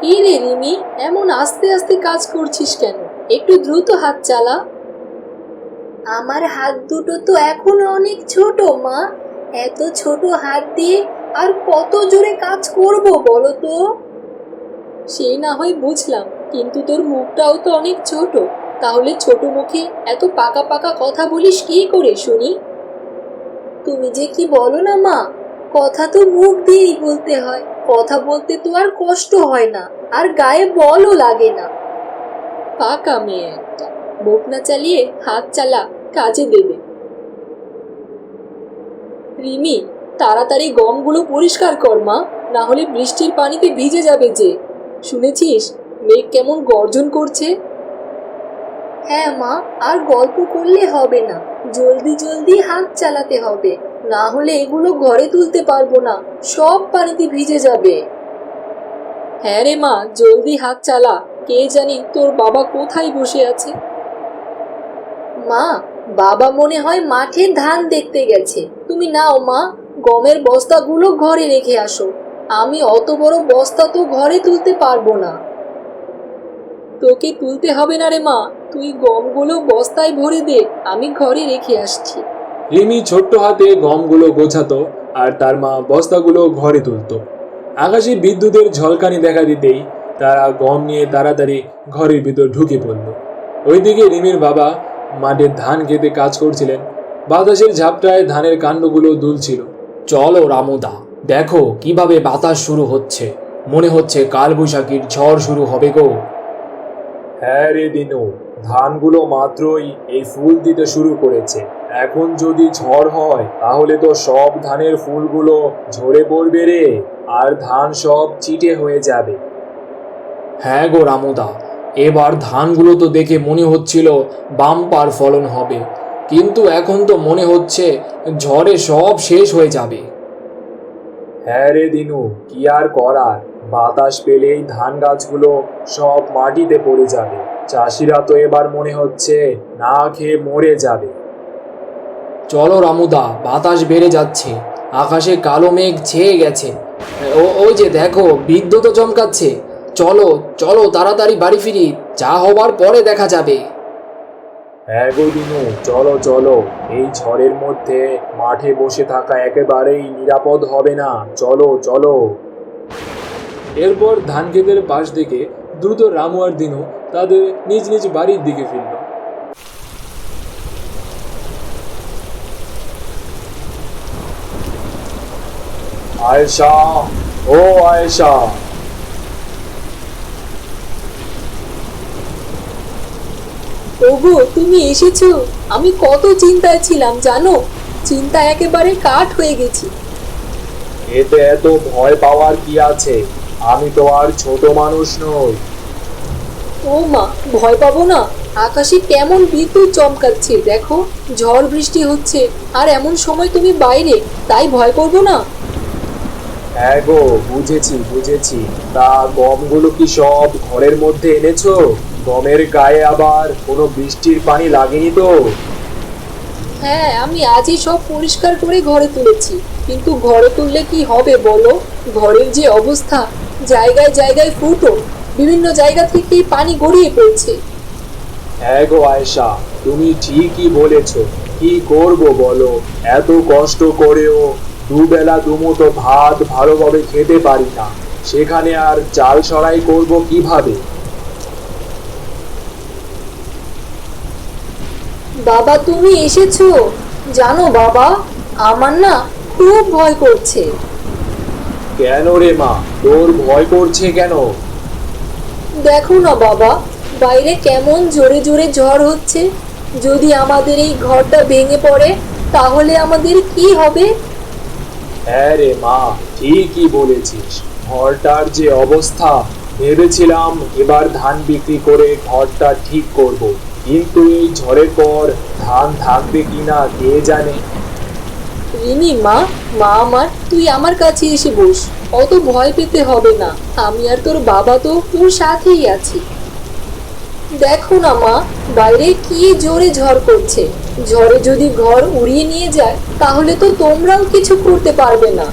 কি রে রিমি, এমন আস্তে আস্তে কাজ করছিস কেন? একটু দ্রুত হাত চালা। আমার হাত দুটো তো এখনো অনেক ছোট মা। এত ছোট হাত দিয়ে আর কত জোরে কাজ করব বলো তো? সে না হয় বুঝলাম, কিন্তু তোর মুখটাও তো অনেক ছোট। তাহলে ছোট মুখে এত পাকা পাকা কথা বলিস কি করে শুনি? তুমি যে কি বলো না মা, কথা তো মুখ দিয়েই বলতে হয়। কথা বলতে তো আর কষ্ট হয় না, আর গায়ে বলও লাগে না। পাকা মেয়ে একটা, মুখ না চালিয়ে হাত চালা, কাজে দেবে। রিমি, তাড়াতাড়ি গমগুলো পরিষ্কার কর মা, না হলে বৃষ্টির পানিতে ভিজে যাবে যে। শুনেছিস মেঘ কেমন গর্জন করছে? হ্যাঁ মা, আর গল্প করলে হবে না, জলদি জলদি হাত চালাতে হবে, না হলে এগুলো ঘরে তুলতে পারবো না, সব পানিতে ভিজে যাবে। হ্যাঁ রে মা, জলদি হাত চালা, কে জানি তোর বাবা কোথায় বসে আছে। মা, বাবা মনে হয় মাঠে ধান দেখতে গেছে। তুমি নাও মা, গমের বস্তাগুলো ঘরে রেখে আসো। আমি অত বড় বস্তা তো ঘরে তুলতে পারবো না। তোকে তুলতে হবে না রে মা, তুই গমগুলো বস্তায় ভরে দে, আমি ঘরে রেখে আসছি। রিমি ছোট্ট হাতে গমগুলো গোছাতো আর তার মা বস্তাগুলো ঘরে তুলতো। আকাশে বিদ্যুতের ঝলকানি দেখা দিতেই তারা গম নিয়ে তাড়াতাড়ি ঘরের ভিতর ঢুকে পড়ল। ওইদিকে রিমির বাবা মাঠে ধান খেতে কাজ করছিলেন। বাতাসের ঝাপটায় ধানের কাণ্ডগুলো দুলছিল। চলো রামুদা, দেখো কিভাবে বাতাস শুরু হচ্ছে, মনে হচ্ছে কালবৈশাখীর ঝড় শুরু হবে গো। হ্যাঁ রে দিনু, ধানগুলো মাত্রই এই ফুল দিতে শুরু করেছে। এখন যদি ঝড় হয় তাহলে তো সব ধানের ফুলগুলো ঝরে পড়বে রে, আর ধান সব চিটে হয়ে যাবে। হ্যাঁ গো রামুদা, এবার ধানগুলো তো দেখে মনে হচ্ছিল বাম্পার ফলন হবে, কিন্তু এখন তো মনে হচ্ছে ঝড়ে সব শেষ হয়ে যাবে। হ্যাঁ রে দিনু, কি আর করার, বাতাস পেলেই ধান গাছগুলো সব মাটিতে পড়ে যাবে। চাষিরা তো এবার মনে হচ্ছে না খেয়ে মরে যাবে। চলো রামুদা, বাতাস বেড়ে যাচ্ছে, আকাশে কালো মেঘ ছেয়ে গেছে। ওই যে দেখো, বিদ্যুৎও চমকাচ্ছে। চলো চলো, তাড়াতাড়ি বাড়ি ফিরি, যা হবার পরে দেখা যাবে। হ্যাঁ গো দিনু, চলো চলো, এই ঝড়ের মধ্যে মাঠে বসে থাকা একেবারেই নিরাপদ হবে না, চলো চলো। এরপর ধান ক্ষেতের পাশ থেকে দ্রুত রামু আর দিনু তাদের নিজ নিজ বাড়ির দিকে ফিরল। আয়েশা, ও আয়েশা। ওগো, তুমি এসেছো? আমি কত চিন্তায় ছিলাম জানো, চিন্তা একেবারে কাঠ হয়ে গেছি। এতে এত ভয় পাওয়ার কি আছে, আমি তো আর ছোট মানুষ নই। ও মা, ভয় পাবো না? আকাশে কেমন বিদ্যুৎ চমকাচ্ছে দেখো, ঝড় বৃষ্টি হচ্ছে, আর এমন সময় তুমি বাইরে, তাই ভয় করবো না? হ্যাঁ গো, বুঝেছি বুঝেছি। তা গমগুলো কি সব ঘরের মধ্যে এনেছো? গমের গায়ে আবার কোনো বৃষ্টির পানি লাগেনি তো? হ্যাঁ, আমি আজই সব পরিষ্কার করে ঘরে তুলেছি, কিন্তু ঘরে তুললে কি হবে বলো? ঘরের যে অবস্থা, জায়গায় জায়গায় ফুটো, বিভিন্ন জায়গা থেকেই পানি গড়িয়ে পড়ছে। হ্যাঁ গো আয়েশা, তুমি ঠিকই বলেছ। কি করব বলো, এত কষ্ট করেও দুবেলা দুমুঠো ভাত ভালোভাবে খেতে পারি না, সেখানে আর চাল সরাই করব কিভাবে? বাবা, তুমি এসেছো? জানো বাবা, আমার না খুব ভয় করছে। কেন রে মা, তোর ভয় করছে কেন? দেখো না বাবা, বাইরে কেমন জোরে জোরে ঝড় হচ্ছে। যদি আমাদের এই ঘরটা ভেঙে পড়ে, তাহলে আমাদের কি হবে? হ্যাঁ রে মা, ঠিকই বলেছিস। ঘরটার যে অবস্থা, ভেবেছিলাম এবার ধান বিক্রি করে ঘরটা ঠিক করব, কিন্তু এই ঝড়ের পর ধান থাকবে কিনা কে জানে। রিনি মা, মা আমার, তুই আমার কাছে এসে বস, অত ভয় পেতে হবে না, আমি আর তোর বাবা তো তোর সাথেই আছি। দেখো না মা, বাইরে কি জোরে ঝড় করছে। ঝড়ে যদি ঘর উড়িয়ে নিয়ে যায়, তাহলে তো তোমরাও কিছু করতে পারবে না।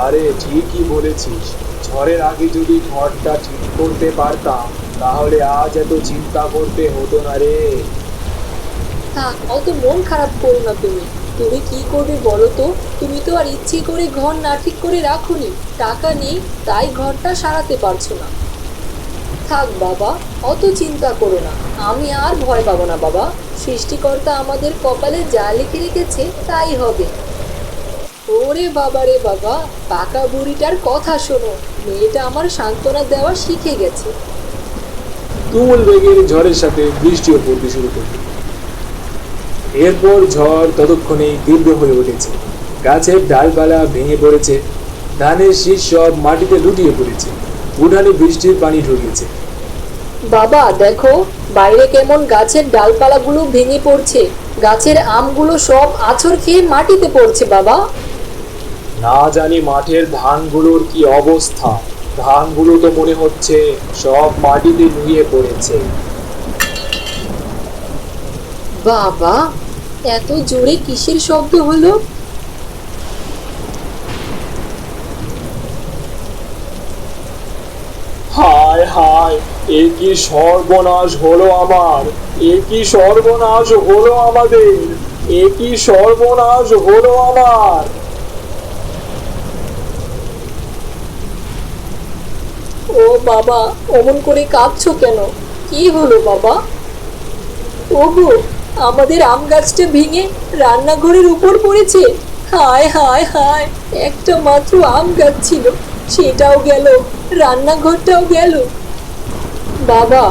আরে ঠিকই বলেছিস, ঝড়ের আগে যদি ঘরটা ঠিক করতে পারতাম তাহলে আজ এত চিন্তা করতে হতো না রে। থাক, অত মন খারাপ করো না তুমি। তুমি কি করবে বলো তো? তুমি তো আর ইচ্ছে করে ঘর না ঠিক করে রাখোনি। টাকা নেই তাই ঘরটা সারাতে পারছো না। থাক বাবা, অত চিন্তা করো না। আমি আর ভয় পাবো না বাবা। সৃষ্টিকর্তা আমাদের কপালে যা লিখে রেখেছে তাই হবে। ওরে বাবা রে বাবা, পাকা বুড়িটার কথা শোনো। মেয়েটা আমার সান্ত্বনা দেওয়া শিখে গেছে। তুমুল বেগের ঝড়ের সাথে বৃষ্টিও পড়তে শুরু করল। এরপর ঝড় ততক্ষণেই তীব্র হয়ে উঠেছে। গাছের ডালপালা ভেঙে পড়েছে, ধানের শীষ সব মাটিতে লুটিয়ে পড়েছে, উঠানে বৃষ্টির পানি ঢুকেছে। বাবা দেখো, বাইরে কেমন গাছের ডালপালাগুলো ভেঙে পড়ছে। গাছের আমগুলো সব আছর খেয়ে মাটিতে পড়ছে বাবা। না জানি মাঠের ধানগুলোর কি অবস্থা। ধানগুলো তো মনে হচ্ছে সব মাটিতে নুয়ে পড়েছে। বাবা, এত জোরে কিসের শব্দ হলো? হায় হায়, এ কি সর্বনাশ হলো আমার! এ কি সর্বনাশ হলো আমাদের! এ কি সর্বনাশ হলো আমার! ও বাবা, অমন করে কাঁদছো কেন? কি হলো বাবা? ওগো, আমাদের আম গাছটা ভেঙে রান্নাঘরের উপর পড়েছে। হায় হায় হায়, একটা মাত্র আম গাছ ছিল, সেটাও গেল, রান্নাঘরটাও গেল। বাবা,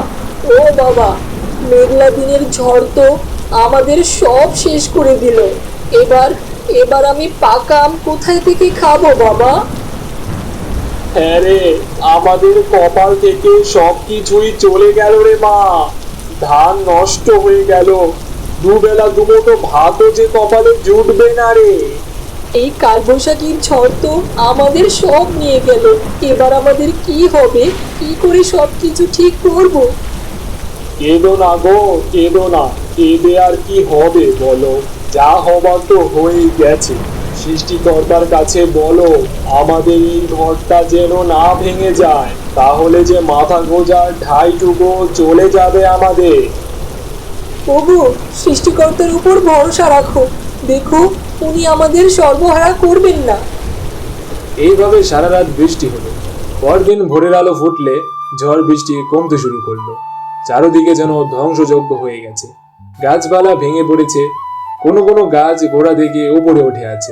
ও বাবা, মেঘলা দিনের ঝড় তো আমাদের সব শেষ করে দিল। এবার এবার আমি পাকা আম কোথায় থেকে খাবো বাবা? হ্যাঁ রে, আমাদের কপাল থেকে সবকিছুই চলে গেল রে মা। ধান নষ্ট হয়ে গেল, দুবেলা দুমুঠো ভাতও যে কপালে জুটবে না রে। এই কালবৈশাখীর ঝড় তো আমাদের সব নিয়ে গেল। এবার আমাদের কি হবে? কি করে সব কিছু ঠিক করব? কেঁদো না গো, কেঁদো না। কেঁদে আর কি হবে বলো? যা হবার তো হয়েই গেছে। সৃষ্টিকর্তার কাছে বলো আমাদের এই ঘরটা যেন না ভেঙে যায়, তাহলে যে মাথা গোঁজার ঠাঁইটুকু চলে যাবে আমাদের। ওগো, সৃষ্টিকর্তার উপর ভরসা রাখো। দেখো, উনি আমাদের সর্বহারা করবেন না। এইভাবে সারা রাত বৃষ্টি হলো। পরদিন ভোরের আলো ফুটলে ঝড় বৃষ্টি কমতে শুরু করলো। চারদিকে যেন ধ্বংসযজ্ঞ হয়ে গেছে। গাছপালা ভেঙে পড়েছে, কোনো কোনো গাছ গোড়া থেকে উপরে উঠে আছে।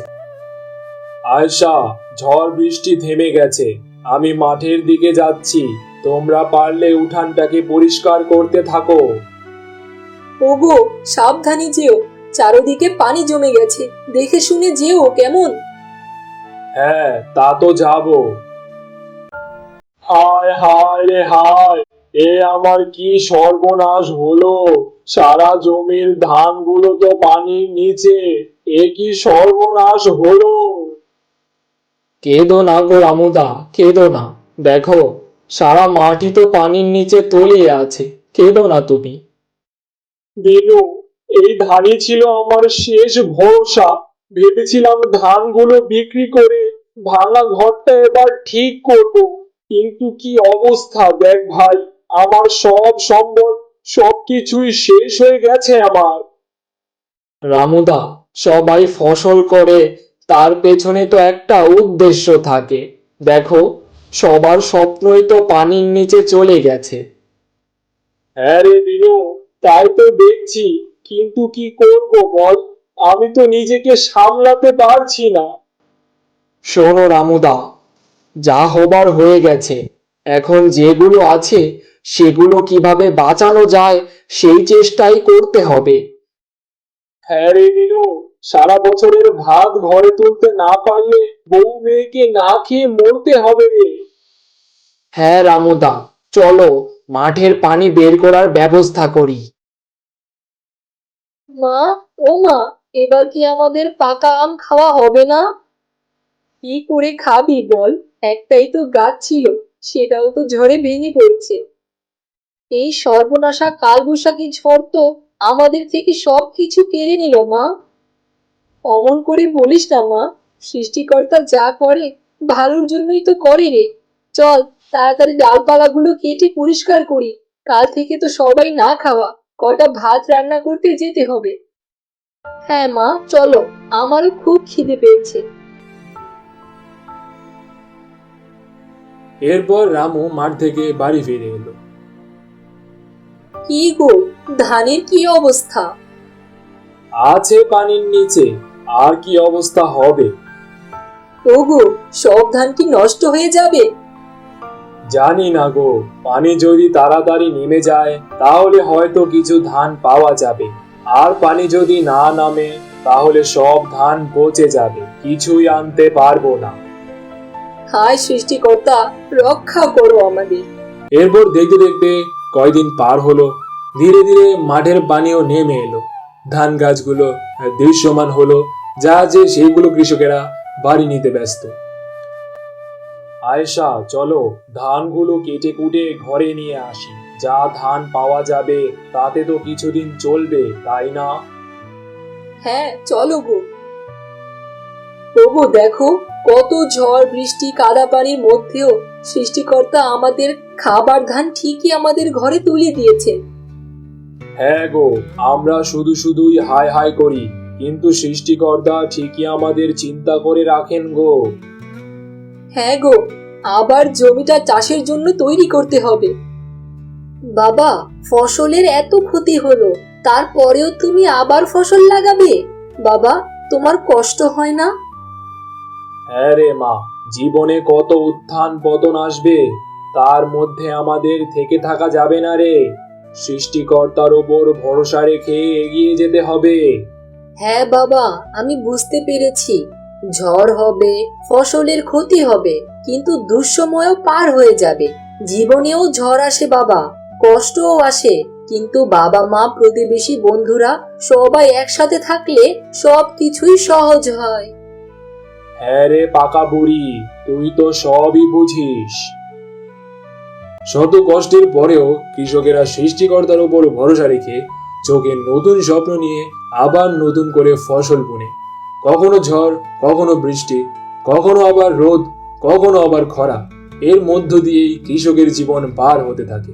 আয়শা, ঝড় বৃষ্টি থেমে গেছে, আমি মাঠের দিকে যাচ্ছি। তোমরা পারলে উঠানটাকে পরিষ্কার করতে থাকো। ওগো, সাবধানে যেও। চারদিকে পানি জমে গেছে, দেখে শুনে যেও কেমন। হ্যাঁ, তা তো যাবো। হায় হায় রে হায়, এ আমার কি সর্বনাশ হলো! সারা জমির ধানগুলো তো পানির নিচে। এ কি সর্বনাশ হলো! কেঁদো না গো রামুদা, কেঁদো না। দেখো, সারা মাটি তো পানির নিচে তলিয়ে আছে। কেঁদো না তুমি। দিনু, এই ধানই ছিল আমার শেষ ভরসা। ভেবেছিলাম ধানগুলো বিক্রি করে ভাঙা ঘরটা এবার ঠিক করব, কিন্তু কি অবস্থা দেখ ভাই! আমার সব সম্বল সবকিছুই শেষ হয়ে গেছে আমার। রামুদা, সবাই ফসল করে, তার পেছনে তো একটা উদ্দেশ্য থাকে। দেখো, সবার স্বপ্নই তো পানির নিচে চলে গেছে। হ্যাঁ রে দিনু, তাই তো দেখছি, কিন্তু কি করব বল? আমি তো নিজেকে সামলাতে পারছি না। শোনো রামুদা, যা হবার হয়ে গেছে। এখন যেগুলো আছে সেগুলো কিভাবে বাঁচানো যায় সেই চেষ্টাই করতে হবে। হ্যাঁ রে দিনু, সারা বছরের ভাত ঘরে তুলতে না পারলে বউ মেয়েকে না খেয়ে মরতে হবে রে। হ্যাঁ রামুদা, চলো মাঠের পানি বের করার ব্যবস্থা করি। মা, ও মা, এবার কি আমাদের পাকা আম খাওয়া হবে না? কি করে খাবি বল? একটাই তো গাছ ছিল, সেটাও তো ঝড়ে ভেঙে পড়েছে। এই সর্বনাশা কালবৈশাখী ঝড় তো আমাদের থেকে সব কিছু কেড়ে নিল মা। অমন করে বলিস না মা। সৃষ্টিকর্তা যা করে ভালোর জন্যই তো করে রে। চল তাড়াতাড়ি ডালপালাগুলো কেটে পরিষ্কার করি, কাল থেকে তো সবাই না খাওয়া, কটা ভাত রান্না করতে যেতে হবে। হ্যাঁ মা, চলো, আমারও খুব খিদে পেয়েছে। এরপর রামু মাঠ থেকে বাড়ি ফিরে এলো। কি গো, ধানের কি অবস্থা? আছে পানির নিচে, আর কি অবস্থা হবে? ওগো, সব ধান কি নষ্ট হয়ে যাবে? জানি না গো, পানি যদি তাড়াতাড়ি নেমে যায় তাহলে হয়তো কিছু ধান পাওয়া যাবে, আর পানি যদি না নামে তাহলে সব ধান পচে যাবে, কিছুই আনতে পারবো না। হায় সৃষ্টিকর্তা, রক্ষা করো আমাদের। এরপর দেখতে দেখতে কয়দিন পার হলো, ধীরে ধীরে মাঠের পানিও নেমে এলো, ধান গাছগুলো দৃশ্যমান হলো, যা যে সেইগুলো কৃষকেরা বাড়ি নিতে ব্যস্ত। আয়েশা, চলো ধানগুলো কেটে কুটে ঘরে নিয়ে আসি, যা ধান পাওয়া যাবে তাতে তো কিছুদিন চলবে, তাই না? হ্যাঁ চলো গো। ওগো দেখো, কত ঝড় বৃষ্টি কাদা পানির মধ্যেও সৃষ্টিকর্তা আমাদের খাবার ধান ঠিকই আমাদের ঘরে তুলে দিয়েছে। হ্যাঁ গো, আমরা শুধু শুধুই হায় হায় করি, কিন্তু সৃষ্টিকর্তা ঠিকই আমাদের চিন্তা করে রাখেন গো। হ্যাঁ গো, আবার জমিটা চাষের জন্য তৈরি করতে হবে। বাবা, ফসলের এত ক্ষতি হলো, তারপরেও তুমি আবার ফসল লাগাবে? বাবা, তোমার কষ্ট হয় না? হ্যাঁ রে মা, জীবনে কত উত্থান পতন আসবে, তার মধ্যে আমাদের থেকে থাকা যাবে না রে। সৃষ্টিকর্তার ওপর ভরসা রেখে এগিয়ে যেতে হবে। হ্যাঁ বাবা, আমি বুঝতে পেরেছি। ঝড় হবে, ফসলের ক্ষতি হবে, কিন্তু দুঃসময়ও পার হয়ে যাবে। জীবনেও ঝড় আসে বাবা, কষ্টও আসে, কিন্তু বাবা মা প্রতিবেশী বন্ধুরা সবাই একসাথে থাকলে সবকিছুই সহজ হয়। হ্যাঁ রে পাকা বুড়ি, তুই তো সবই বুঝিস। শত কষ্টের পরেও কৃষকেরা সৃষ্টিকর্তার উপর ভরসা রেখে চোখে নতুন স্বপ্ন নিয়ে আবার নতুন করে ফসল বুনে। কখনো ঝড়, কখনো বৃষ্টি, কখনো আবার রোদ, কখনো আবার খরা, এর মধ্য দিয়েই কৃষকের জীবন পার হতে থাকে।